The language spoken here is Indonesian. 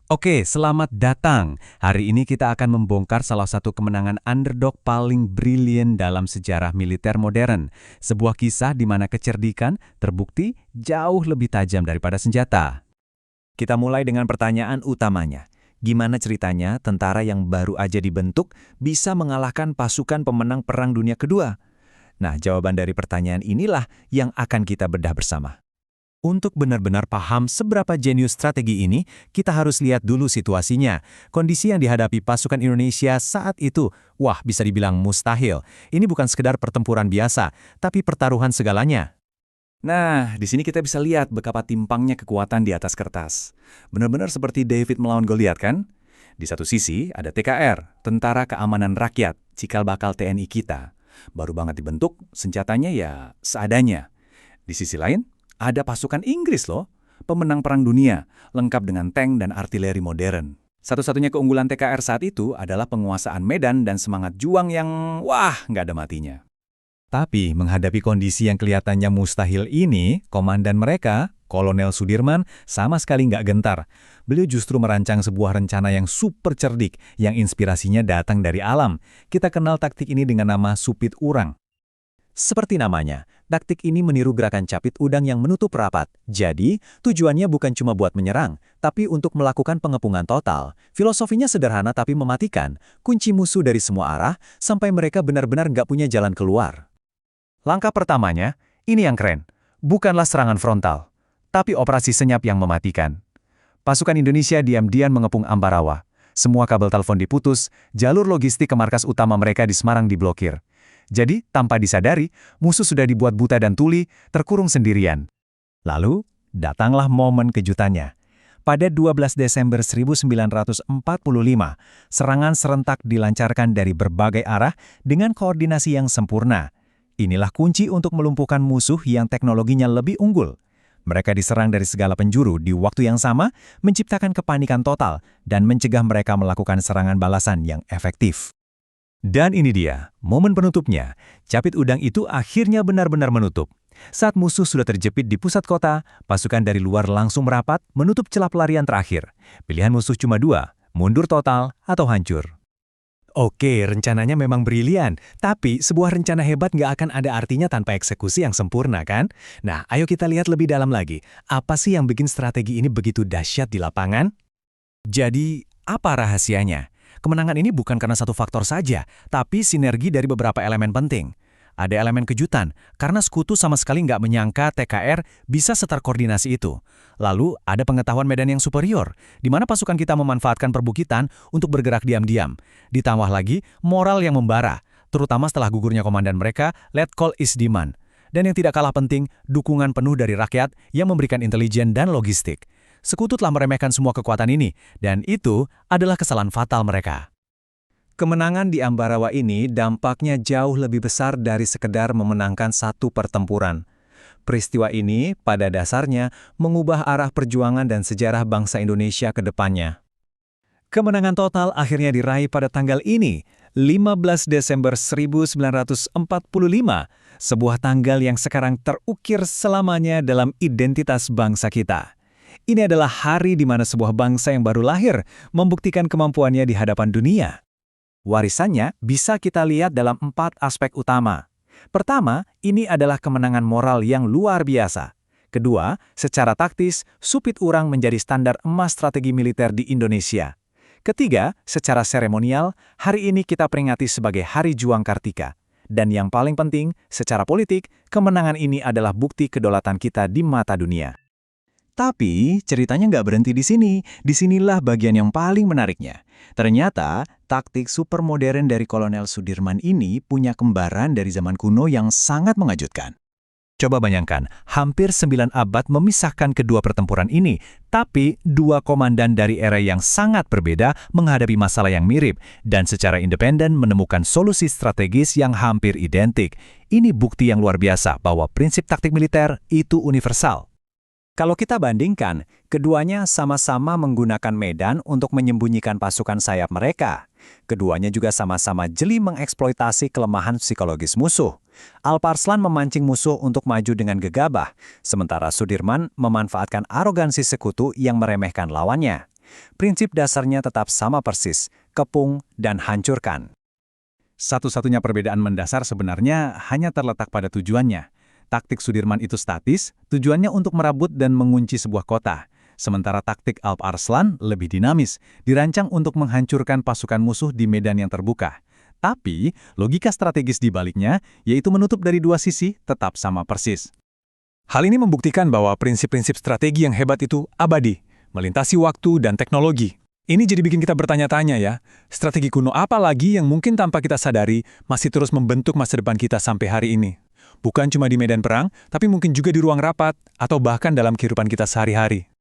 Oke, selamat datang. Hari ini kita akan membongkar salah satu kemenangan underdog paling brilian dalam sejarah militer modern. Sebuah kisah di mana kecerdikan terbukti jauh lebih tajam daripada senjata. Kita mulai dengan pertanyaan utamanya. Gimana ceritanya tentara yang baru aja dibentuk bisa mengalahkan pasukan pemenang Perang Dunia Kedua? Nah, jawaban dari pertanyaan inilah yang akan kita bedah bersama. Untuk benar-benar paham seberapa jenius strategi ini, kita harus lihat dulu situasinya. Kondisi yang dihadapi pasukan Indonesia saat itu, wah bisa dibilang mustahil. Ini bukan sekedar pertempuran biasa, tapi pertaruhan segalanya. Nah, di sini kita bisa lihat betapa timpangnya kekuatan di atas kertas. Benar-benar seperti David melawan Goliat kan? Di satu sisi ada TKR, Tentara Keamanan Rakyat, cikal bakal TNI kita. Baru banget dibentuk, senjatanya ya seadanya. Di sisi lain, ada pasukan Inggris loh, pemenang Perang Dunia, lengkap dengan tank dan artileri modern. Satu-satunya keunggulan TKR saat itu adalah penguasaan medan dan semangat juang yang, wah, nggak ada matinya. Tapi menghadapi kondisi yang kelihatannya mustahil ini, komandan mereka, Kolonel Sudirman, sama sekali nggak gentar. Beliau justru merancang sebuah rencana yang super cerdik, yang inspirasinya datang dari alam. Kita kenal taktik ini dengan nama Supit Urang. Seperti namanya, taktik ini meniru gerakan capit udang yang menutup rapat. Jadi, tujuannya bukan cuma buat menyerang, tapi untuk melakukan pengepungan total. Filosofinya sederhana tapi mematikan, kunci musuh dari semua arah, sampai mereka benar-benar nggak punya jalan keluar. Langkah pertamanya, ini yang keren. Bukanlah serangan frontal, tapi operasi senyap yang mematikan. Pasukan Indonesia diam-diam mengepung Ambarawa. Semua kabel telepon diputus, jalur logistik ke markas utama mereka di Semarang diblokir. Jadi, tanpa disadari, musuh sudah dibuat buta dan tuli, terkurung sendirian. Lalu, datanglah momen kejutannya. Pada 12 Desember 1945, serangan serentak dilancarkan dari berbagai arah dengan koordinasi yang sempurna. Inilah kunci untuk melumpuhkan musuh yang teknologinya lebih unggul. Mereka diserang dari segala penjuru di waktu yang sama, menciptakan kepanikan total, dan mencegah mereka melakukan serangan balasan yang efektif. Dan ini dia, momen penutupnya. Capit udang itu akhirnya benar-benar menutup. Saat musuh sudah terjepit di pusat kota, pasukan dari luar langsung merapat menutup celah pelarian terakhir. Pilihan musuh cuma dua, mundur total atau hancur. Oke, rencananya memang brilian, tapi sebuah rencana hebat nggak akan ada artinya tanpa eksekusi yang sempurna, kan? Nah, ayo kita lihat lebih dalam lagi. Apa sih yang bikin strategi ini begitu dahsyat di lapangan? Jadi, apa rahasianya? Kemenangan ini bukan karena satu faktor saja, tapi sinergi dari beberapa elemen penting. Ada elemen kejutan, karena sekutu sama sekali nggak menyangka TKR bisa seterkoordinasi itu. Lalu, ada pengetahuan medan yang superior, di mana pasukan kita memanfaatkan perbukitan untuk bergerak diam-diam. Ditambah lagi, moral yang membara, terutama setelah gugurnya komandan mereka, Letkol Isdiman. Dan yang tidak kalah penting, dukungan penuh dari rakyat yang memberikan intelijen dan logistik. Sekutu telah meremehkan semua kekuatan ini, dan itu adalah kesalahan fatal mereka. Kemenangan di Ambarawa ini dampaknya jauh lebih besar dari sekedar memenangkan satu pertempuran. Peristiwa ini pada dasarnya mengubah arah perjuangan dan sejarah bangsa Indonesia ke depannya. Kemenangan total akhirnya diraih pada tanggal ini, 15 Desember 1945, sebuah tanggal yang sekarang terukir selamanya dalam identitas bangsa kita. Ini adalah hari di mana sebuah bangsa yang baru lahir membuktikan kemampuannya di hadapan dunia. Warisannya bisa kita lihat dalam 4 aspek utama. Pertama, ini adalah kemenangan moral yang luar biasa. Kedua, secara taktis, Supit Urang menjadi standar emas strategi militer di Indonesia. Ketiga, secara seremonial, hari ini kita peringati sebagai Hari Juang Kartika. Dan yang paling penting, secara politik, kemenangan ini adalah bukti kedaulatan kita di mata dunia. Tapi, ceritanya nggak berhenti di sini. Disinilah bagian yang paling menariknya. Ternyata, taktik super modern dari Kolonel Sudirman ini punya kembaran dari zaman kuno yang sangat mengejutkan. Coba bayangkan, hampir 9 abad memisahkan kedua pertempuran ini, tapi dua komandan dari era yang sangat berbeda menghadapi masalah yang mirip, dan secara independen menemukan solusi strategis yang hampir identik. Ini bukti yang luar biasa bahwa prinsip taktik militer itu universal. Kalau kita bandingkan, keduanya sama-sama menggunakan medan untuk menyembunyikan pasukan sayap mereka. Keduanya juga sama-sama jeli mengeksploitasi kelemahan psikologis musuh. Alparslan memancing musuh untuk maju dengan gegabah, sementara Sudirman memanfaatkan arogansi sekutu yang meremehkan lawannya. Prinsip dasarnya tetap sama persis, kepung dan hancurkan. Satu-satunya perbedaan mendasar sebenarnya hanya terletak pada tujuannya. Taktik Sudirman itu statis, tujuannya untuk merabut dan mengunci sebuah kota. Sementara taktik Alp Arslan lebih dinamis, dirancang untuk menghancurkan pasukan musuh di medan yang terbuka. Tapi, logika strategis di baliknya, yaitu menutup dari dua sisi, tetap sama persis. Hal ini membuktikan bahwa prinsip-prinsip strategi yang hebat itu abadi, melintasi waktu dan teknologi. Ini jadi bikin kita bertanya-tanya ya, strategi kuno apa lagi yang mungkin tanpa kita sadari masih terus membentuk masa depan kita sampai hari ini? Bukan cuma di medan perang, tapi mungkin juga di ruang rapat, atau bahkan dalam kehidupan kita sehari-hari.